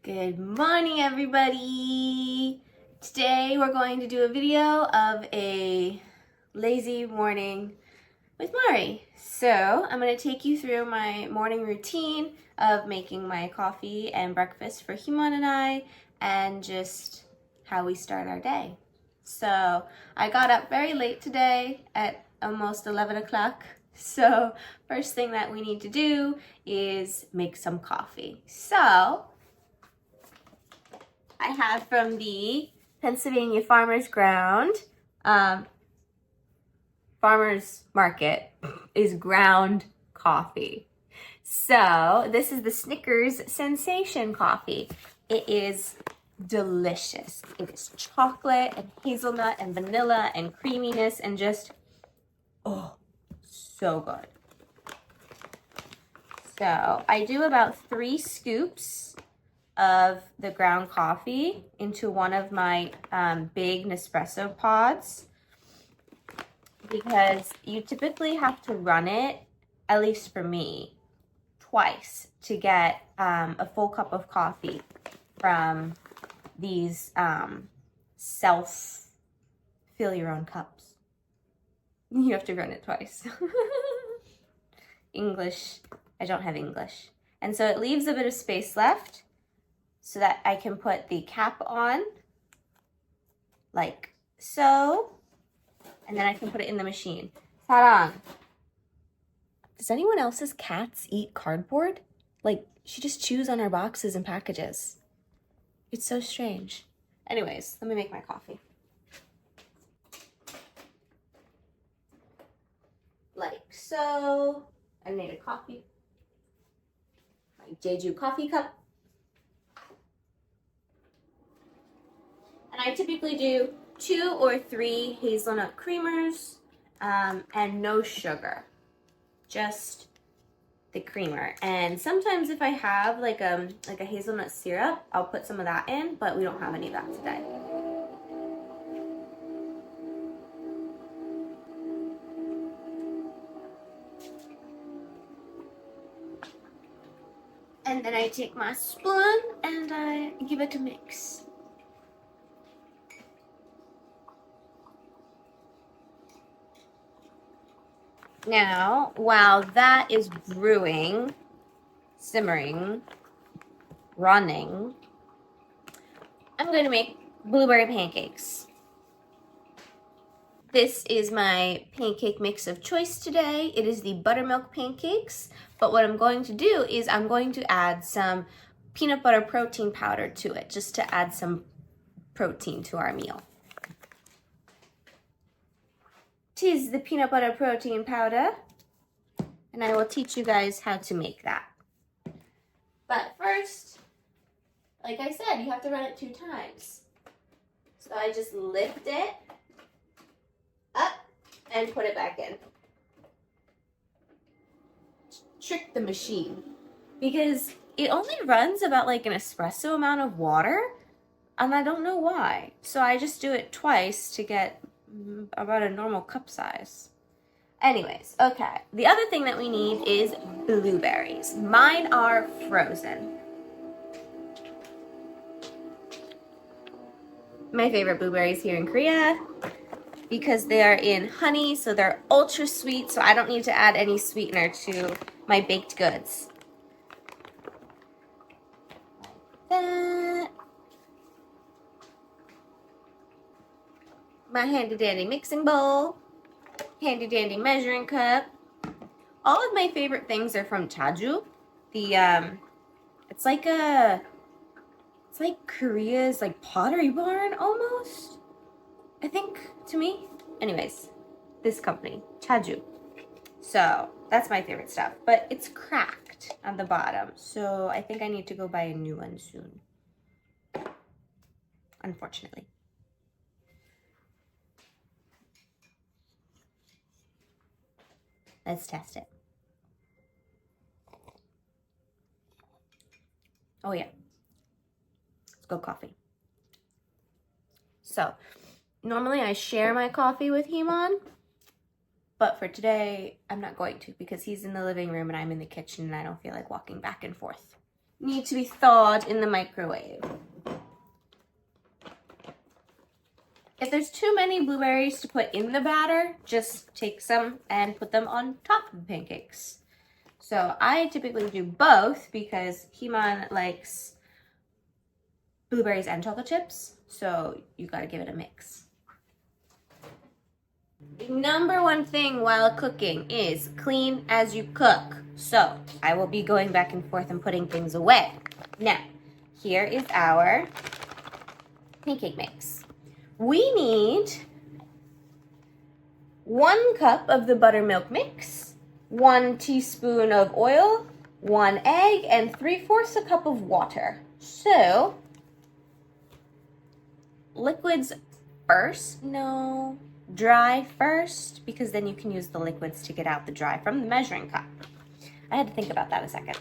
Good morning, everybody. Today we're going to do a video of a lazy morning with Mari. So I'm going to take you through my morning routine of making my coffee and breakfast for Himon and I, and just how we start our day. So I got up very late today at almost 11 o'clock. So first thing that we need to do is make some coffee. So I have from the Pennsylvania Farmers Market is ground coffee. So this is the Snickers Sensation coffee. It is delicious. It is chocolate and hazelnut and vanilla and creaminess and just, oh, so good. So I do about 3 scoops of the ground coffee into one of my big Nespresso pods, because you typically have to run it, at least for me, twice to get a full cup of coffee from these self fill your own cups. You have to run it twice. English, I don't have English. And so it leaves a bit of space left so that I can put the cap on, like so, and then I can put it in the machine. Sarang, does anyone else's cats eat cardboard? Like, she just chews on our boxes and packages. It's so strange. Anyways, let me make my coffee. Like so. I made a coffee. My Jeju coffee cup. And I typically do 2 or 3 hazelnut creamers and no sugar, just the creamer. And sometimes if I have like a hazelnut syrup, I'll put some of that in, but we don't have any of that today. And then I take my spoon and I give it a mix. Now, while that is brewing, simmering, running, I'm going to make blueberry pancakes. This is my pancake mix of choice today. It is the buttermilk pancakes, but what I'm going to do is I'm going to add some peanut butter protein powder to it, just to add some protein to our meal. 'Tis the peanut butter protein powder, and I will teach you guys how to make that. But first, like I said, you have to run it 2 times. So I just lift it up and put it back in. Trick the machine, because it only runs about like an espresso amount of water, and I don't know why. So I just do it twice to get about a normal cup size. Anyways, okay. The other thing that we need is blueberries. Mine are frozen. My favorite blueberries here in Korea, because they are in honey, so they're ultra sweet, so I don't need to add any sweetener to my baked goods. Like that. My handy dandy mixing bowl, handy dandy measuring cup. All of my favorite things are from Jeju. It's like Korea's like Pottery Barn almost, I think, to me. Anyways, this company, Jeju. So that's my favorite stuff, but it's cracked on the bottom, so I think I need to go buy a new one soon, unfortunately. Let's test it. Oh yeah. Let's go coffee. So, normally I share my coffee with Himon, but for today, I'm not going to, because he's in the living room and I'm in the kitchen and I don't feel like walking back and forth. need to be thawed in the microwave. If there's too many blueberries to put in the batter, just take some and put them on top of the pancakes. So I typically do both because Heman likes blueberries and chocolate chips, so you gotta give it a mix. The number one thing while cooking is clean as you cook. So I will be going back and forth and putting things away. Now, here is our pancake mix. We need 1 cup of the buttermilk mix, 1 teaspoon of oil, 1 egg, and 3/4 a cup of water. So, liquids first? No, dry first, because then you can use the liquids to get out the dry from the measuring cup. I had to think about that a second.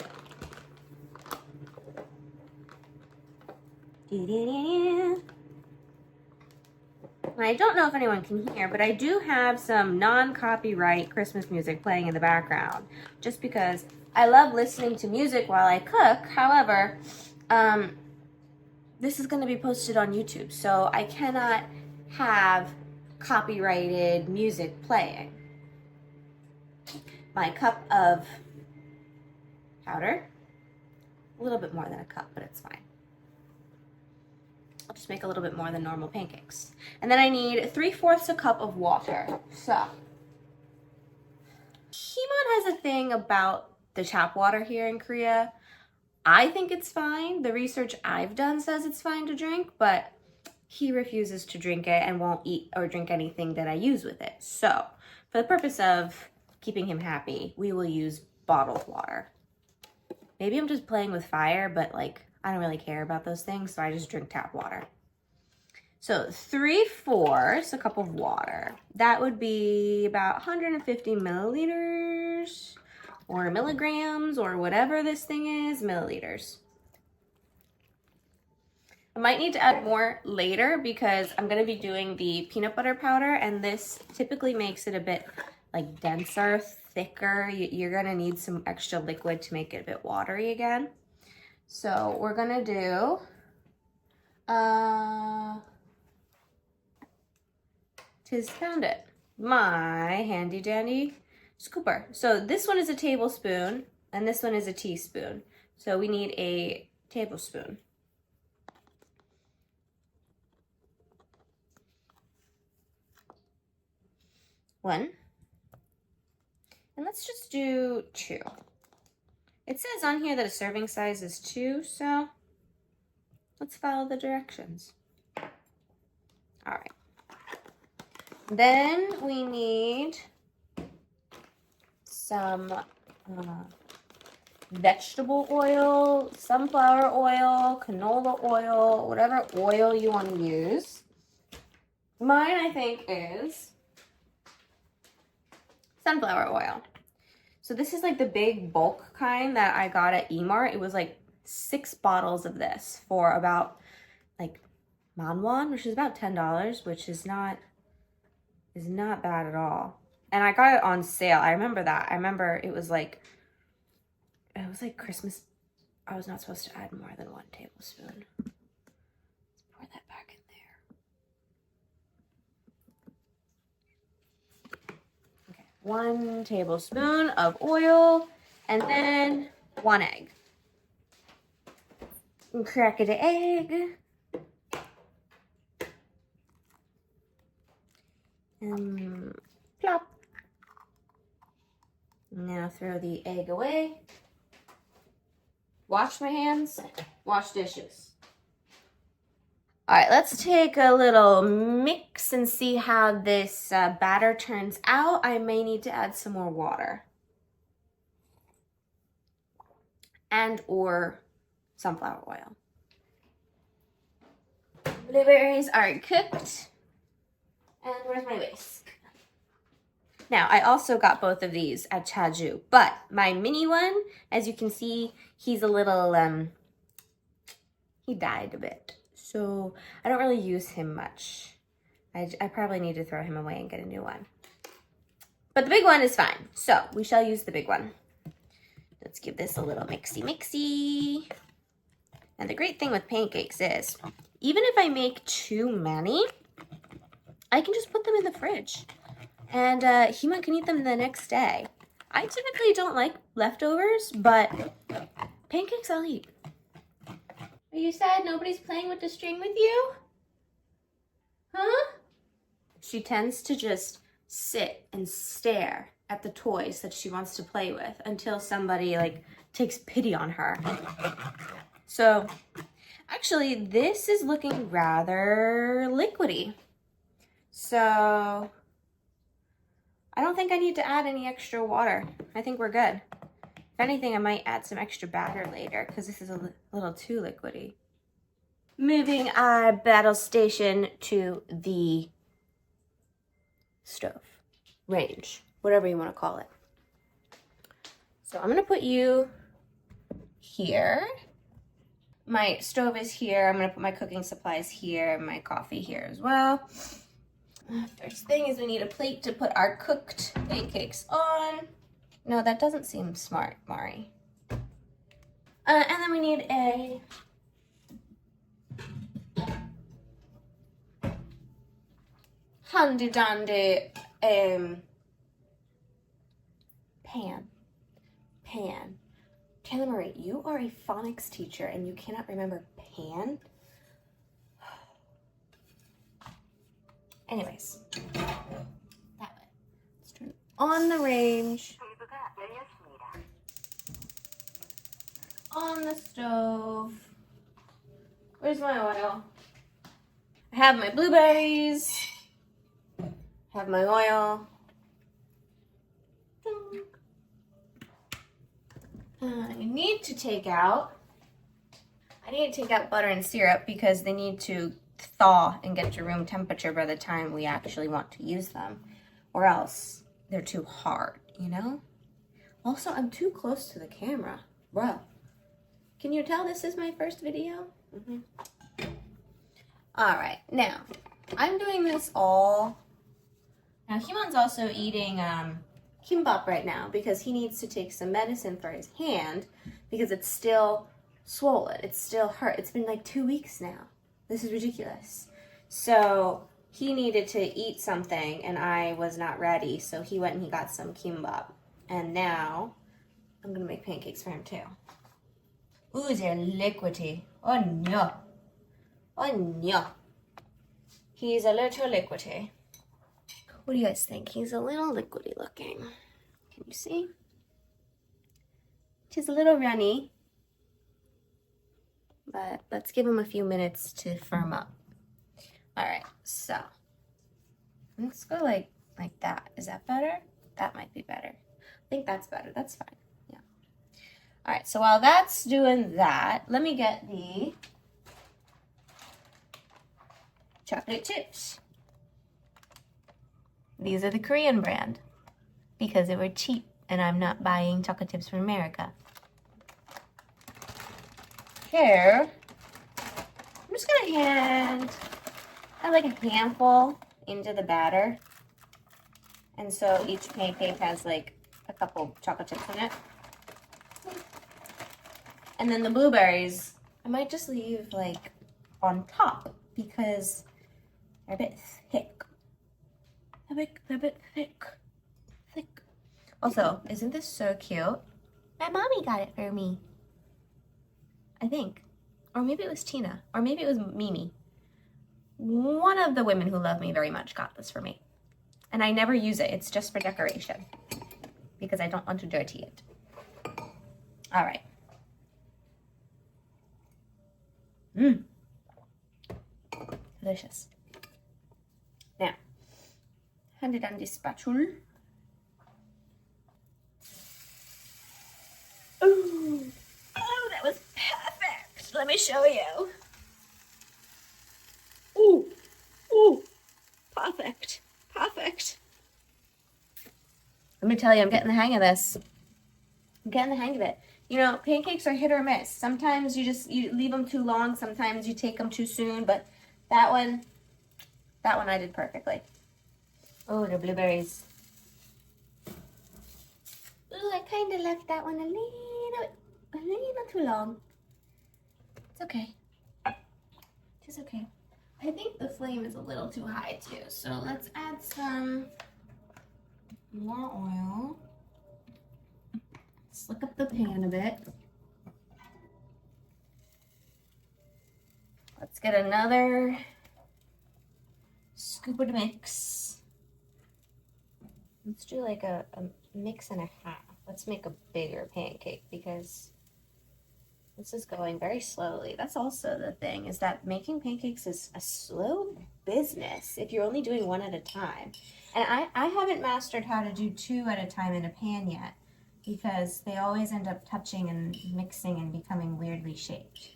I don't know if anyone can hear, but I do have some non-copyright Christmas music playing in the background, just because I love listening to music while I cook. However, this is going to be posted on YouTube, so I cannot have copyrighted music playing. My cup of powder, a little bit more than a cup, but it's fine. I'll just make a little bit more than normal pancakes. And then I need 3/4 a cup of water. So, Heman has a thing about the tap water here in Korea. I think it's fine. The research I've done says it's fine to drink, but he refuses to drink it and won't eat or drink anything that I use with it. So, for the purpose of keeping him happy, we will use bottled water. Maybe I'm just playing with fire, but like, I don't really care about those things, so I just drink tap water. So 3/4 a cup of water. That would be about 150 milliliters or milligrams or whatever this thing is, milliliters. I might need to add more later because I'm gonna be doing the peanut butter powder, and this typically makes it a bit like denser, thicker. You're gonna need some extra liquid to make it a bit watery again. So we're gonna do tis found it, my handy dandy scooper. So this one is a tablespoon and this one is a teaspoon. So we need a tablespoon. One. And let's just do 2. It says on here that a serving size is 2, so let's follow the directions. All right. Then we need some vegetable oil, sunflower oil, canola oil, whatever oil you want to use. Mine, I think, is sunflower oil. So this is like the big bulk kind that I got at E-Mart. It was like 6 bottles of this for about like manwon, which is about $10, which is not bad at all. And I got it on sale. I remember that. I remember it was like Christmas. I was not supposed to add more than 1 tablespoon. Let's pour that back in there. Okay, 1 tablespoon of oil, and then 1 egg. And crack an egg. And plop. Now throw the egg away. Wash my hands, wash dishes. All right, let's take a little mix and see how this batter turns out. I may need to add some more water and or sunflower oil. Blueberries are cooked. And where's my whisk? Now, I also got both of these at Chaju, but my mini one, as you can see, he's a little, he died a bit. So I don't really use him much. I probably need to throw him away and get a new one. But the big one is fine. So we shall use the big one. Let's give this a little mixy-mixy. And the great thing with pancakes is, even if I make too many, I can just put them in the fridge. And Hima can eat them the next day. I typically don't like leftovers, but pancakes I'll eat. Are you sad nobody's playing with the string with you? Huh? She tends to just sit and stare at the toys that she wants to play with until somebody like takes pity on her. So actually this is looking rather liquidy. So I don't think I need to add any extra water. I think we're good. If anything, I might add some extra batter later because this is a little too liquidy. Moving our battle station to the stove, range, whatever you want to call it. So I'm gonna put you here. My stove is here. I'm gonna put my cooking supplies here, my coffee here as well. First thing is we need a plate to put our cooked pancakes on. No, that doesn't seem smart, Mari. And then we need a handy dandy pan. Taylor Marie, you are a phonics teacher and you cannot remember pan? Anyways, that way. Let's turn it on the range. On the stove. Where's my oil? I have my blueberries. Have my oil. I need to take out butter and syrup because they need to thaw and get to room temperature by the time we actually want to use them, or else they're too hard, you know? Also, I'm too close to the camera. Bro, can you tell this is my first video? All right, now, I'm doing this all. Now, Himon's also eating kimbap right now because he needs to take some medicine for his hand because it's still swollen. It's still hurt. It's been like 2 weeks now. This is ridiculous. So he needed to eat something and I was not ready. So he went and he got some kimbap. And now I'm going to make pancakes for him too. Ooh, they're liquidy. Oh no. Oh no. He's a little liquidy. What do you guys think? He's a little liquidy looking. Can you see? He's a little runny. But let's give him a few minutes to firm up. All right, so let's go like that. Is that better? That might be better. I think that's better. That's fine. Yeah. All right, so while that's doing that, let me get the chocolate chips. These are the Korean brand because they were cheap and I'm not buying chocolate chips from America. Here, I'm just gonna add like a handful into the batter. And so each pancake has like a couple chocolate chips in it. And then the blueberries, I might just leave like on top because they're a bit thick. They're a bit thick. Also, isn't this so cute? My mommy got it for me. I think. Or maybe it was Tina. Or maybe it was Mimi. One of the women who love me very much got this for me. And I never use it. It's just for decoration. Because I don't want to dirty it. All right. Delicious. Now, hand it on the spatula. Ooh. Oh, that was perfect. Let me show you. Ooh. Ooh. Perfect. Perfect. Let me tell you, I'm getting the hang of this. I'm getting the hang of it. You know, pancakes are hit or miss. Sometimes you leave them too long. Sometimes you take them too soon. But that one I did perfectly. Oh, the blueberries. Oh, I kind of left that one a little too long. It's okay. It's okay. I think the flame is a little too high too, so let's add some more oil. Slick up the pan a bit. Let's get another scoop of the mix. Let's do like a mix and a half. Let's make a bigger pancake because this is going very slowly. That's also the thing, is that making pancakes is a slow business if you're only doing one at a time. And I haven't mastered how to do two at a time in a pan yet because they always end up touching and mixing and becoming weirdly shaped.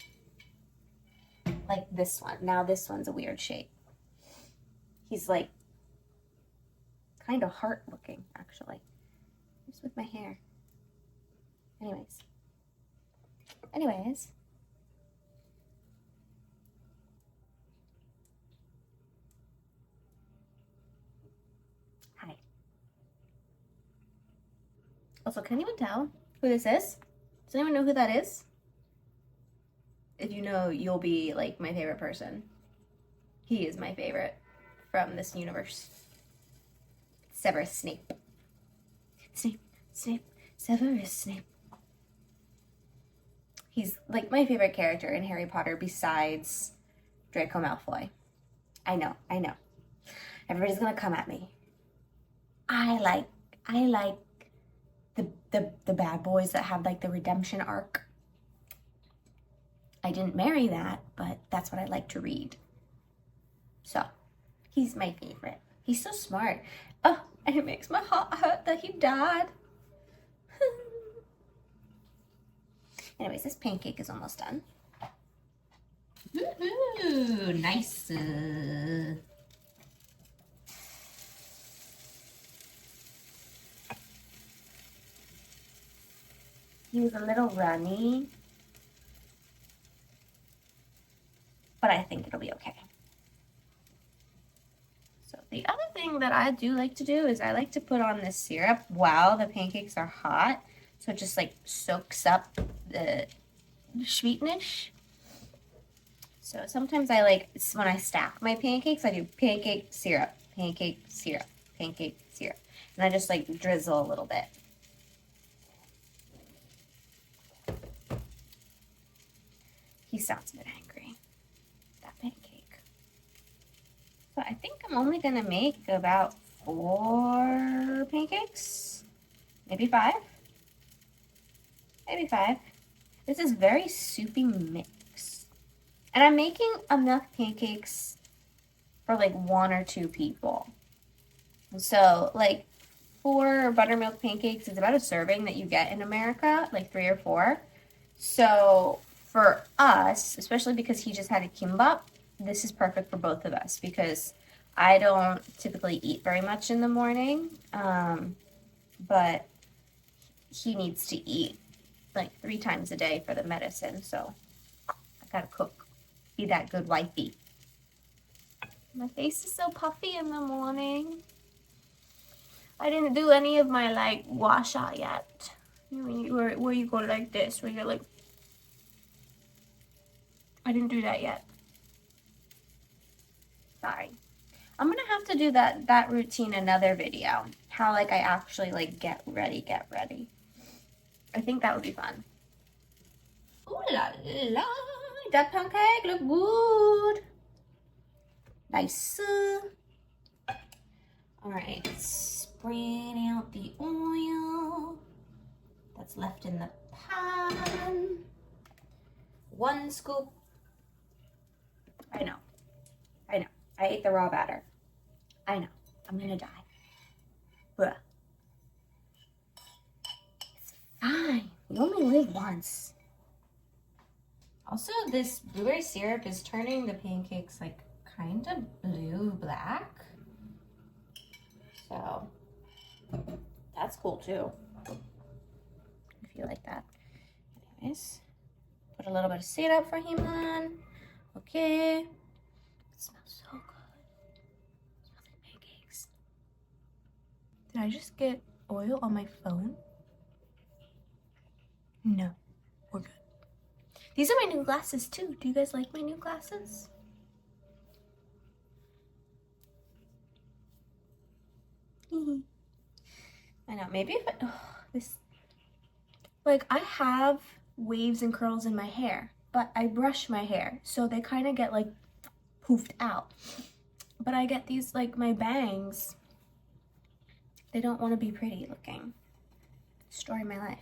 Like this one. Now this one's a weird shape. He's like kind of heart looking, actually. Just with my hair. Anyways. Hi. Also, can anyone tell who this is? Does anyone know who that is? If you know, you'll be like my favorite person. He is my favorite from this universe. Severus Snape. Snape, Severus Snape. He's like my favorite character in Harry Potter besides Draco Malfoy. I know. Everybody's gonna come at me. I like the bad boys that have like the redemption arc. I didn't marry that, but that's what I like to read. So, he's my favorite. He's so smart. Oh, and it makes my heart hurt that he died. Anyways, this pancake is almost done. Ooh, nice. He was a little runny, but I think it'll be okay. So the other thing that I do like to do is I like to put on this syrup while the pancakes are hot. So it just like soaks up the sweetness. So sometimes I like, when I stack my pancakes, I do pancake, syrup, pancake, syrup, pancake, syrup. And I just like drizzle a little bit. He sounds a bit angry, that pancake. So I think I'm only gonna make about 4 pancakes, maybe 5. Maybe 5. This is very soupy mix. And I'm making enough pancakes for like 1 or 2 people. So like 4 buttermilk pancakes is about a serving that you get in America, like 3 or 4. So for us, especially because he just had a kimbap, this is perfect for both of us because I don't typically eat very much in the morning, but he needs to eat like 3 times a day for the medicine, so I gotta cook. Be that good wifey. My face is so puffy in the morning. I didn't do any of my like wash out yet. Where you go like this, where you're like, I didn't do that yet. Sorry. I'm gonna have to do that routine another video. How like I actually like get ready. I think that would be fun. Ooh la la, that pancake look good. Nice. All right, spread out the oil that's left in the pan. 1 scoop. I know. I ate the raw batter. I know. I'm gonna die. Ugh. It's fine. You only live once. Also, this blueberry syrup is turning the pancakes like kind of blue-black. So, that's cool too. If you like that. Anyways, put a little bit of syrup for him on. Okay. It smells so good. It smells like pancakes. Did I just get oil on my phone? No, we're good. These are my new glasses too. Do you guys like my new glasses? I know, maybe if like I have waves and curls in my hair, but I brush my hair, so they kind of get like poofed out. But I get these, like my bangs, they don't want to be pretty looking. Story of my life.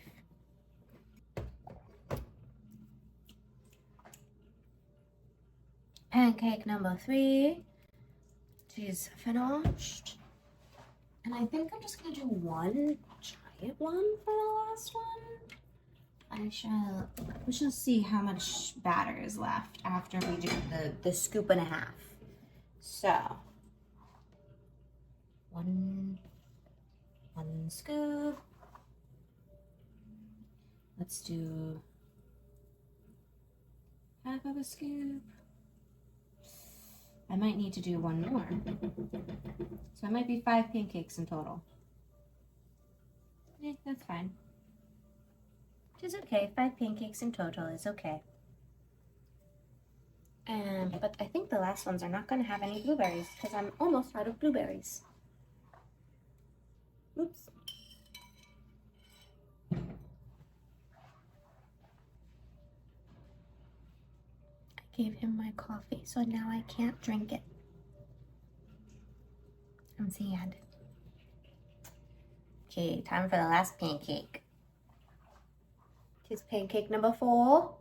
Pancake number 3. She's finished. And I think I'm just gonna do one giant one for the last one. We shall see how much batter is left after we do the scoop and a half. So, one scoop. Let's do half of a scoop. I might need to do one more. So it might be 5 pancakes in total. That's fine. Which is okay. 5 pancakes in total is okay. But I think the last ones are not going to have any blueberries because I'm almost out of blueberries. Oops. I gave him my coffee, so now I can't drink it. I'm sad. Okay, time for the last pancake. Here's pancake number 4.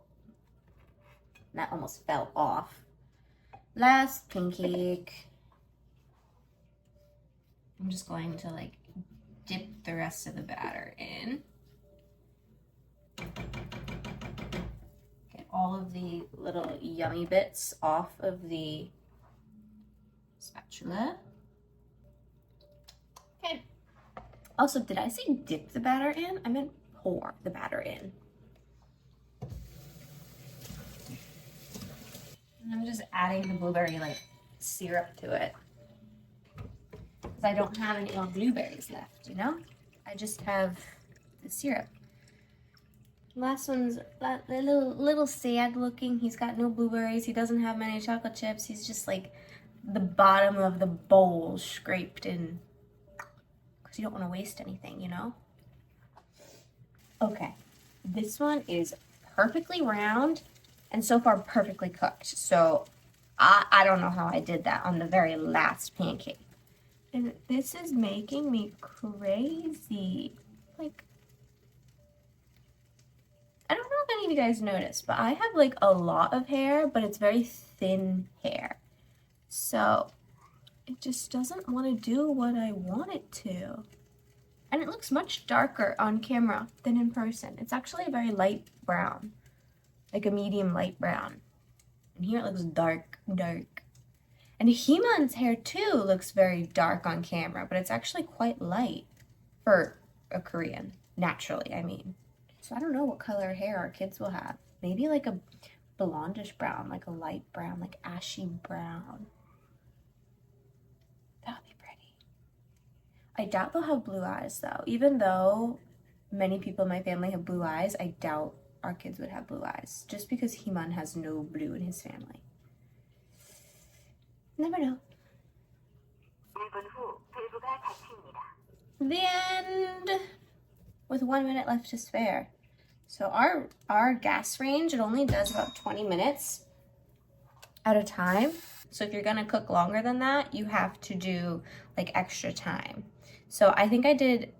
That almost fell off. Last pancake. I'm just going to like dip the rest of the batter in. Get all of the little yummy bits off of the spatula. Okay. Also, did I say dip the batter in? I meant pour the batter in. And I'm just adding the blueberry like syrup to it. Because I don't have any more blueberries left, you know? I just have the syrup. Last one's a little sad looking. He's got no blueberries. He doesn't have many chocolate chips. He's just like the bottom of the bowl scraped in. Because you don't want to waste anything, you know? Okay. This one is perfectly round and so far perfectly cooked. So I don't know how I did that on the very last pancake. And this is making me crazy. Like, I don't know if any of you guys noticed, but I have like a lot of hair, but it's very thin hair. So it just doesn't want to do what I want it to. And it looks much darker on camera than in person. It's actually a very light brown, like a medium light brown. And here it looks dark. And Heeman's hair too looks very dark on camera, but it's actually quite light for a Korean, naturally, I mean. So I don't know what color hair our kids will have. Maybe like a blondish brown, like a light brown, like ashy brown. That would be pretty. I doubt they'll have blue eyes though. Even though many people in my family have blue eyes, I doubt our kids would have blue eyes. Just because Heeman has no blue in his family. Never know. The end. With 1 minute left to spare. So our gas range, it only does about 20 minutes at a time. So if you're gonna cook longer than that, you have to do like extra time. So I think I did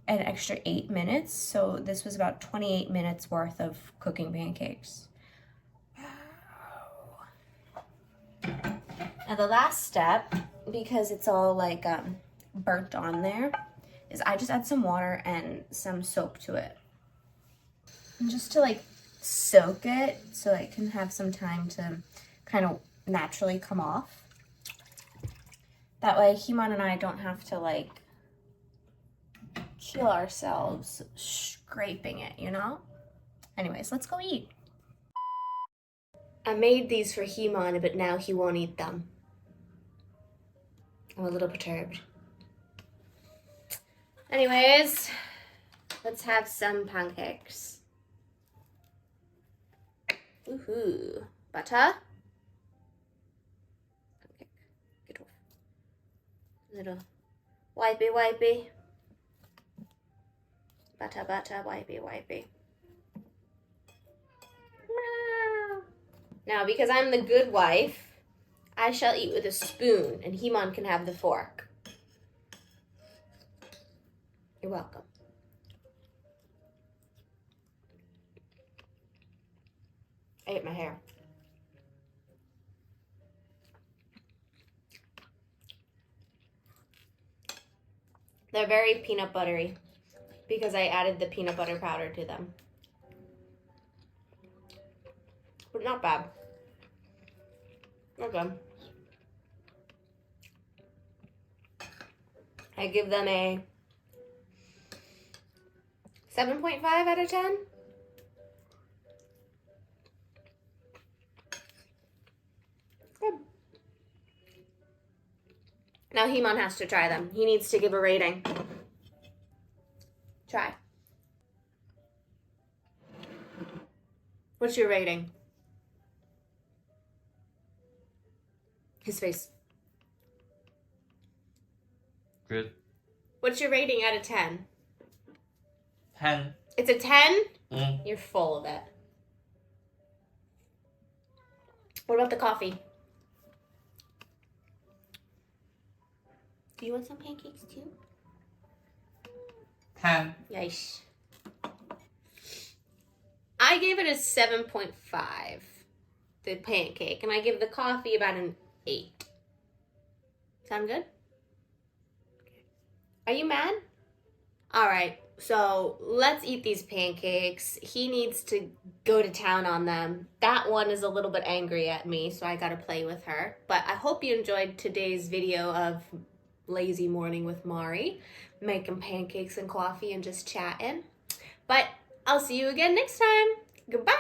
an extra 8 minutes. So this was about 28 minutes worth of cooking pancakes. Now the last step, because it's all like burnt on there, is I just add some water and some soap to it. And just to like soak it so it can have some time to kind of naturally come off. That way Heeman and I don't have to like kill ourselves scraping it, you know? Anyways, let's go eat. I made these for Heeman, but now he won't eat them. I'm a little perturbed. Anyways, let's have some pancakes. Woohoo. Butter. Pancake. Get off. Little wipey. Butter, wipey. Now, because I'm the good wife, I shall eat with a spoon, and Himon can have the fork. You're welcome. I ate my hair. They're very peanut buttery because I added the peanut butter powder to them. But not bad. Okay. I give them a 7.5 out of 10. Good. Now Himon has to try them. He needs to give a rating. Try. What's your rating? His face. Good. What's your rating out of 10? 10. It's a 10? Mm. You're full of it. What about the coffee? Do you want some pancakes too? 10. Yeesh. I gave it a 7.5, the pancake, and I give the coffee about an 8. Sound good? Are you mad? All right, so let's eat these pancakes. He needs to go to town on them. That one is a little bit angry at me, so I gotta play with her. But I hope you enjoyed today's video of lazy morning with Mari, making pancakes and coffee and just chatting. But I'll see you again next time. Goodbye.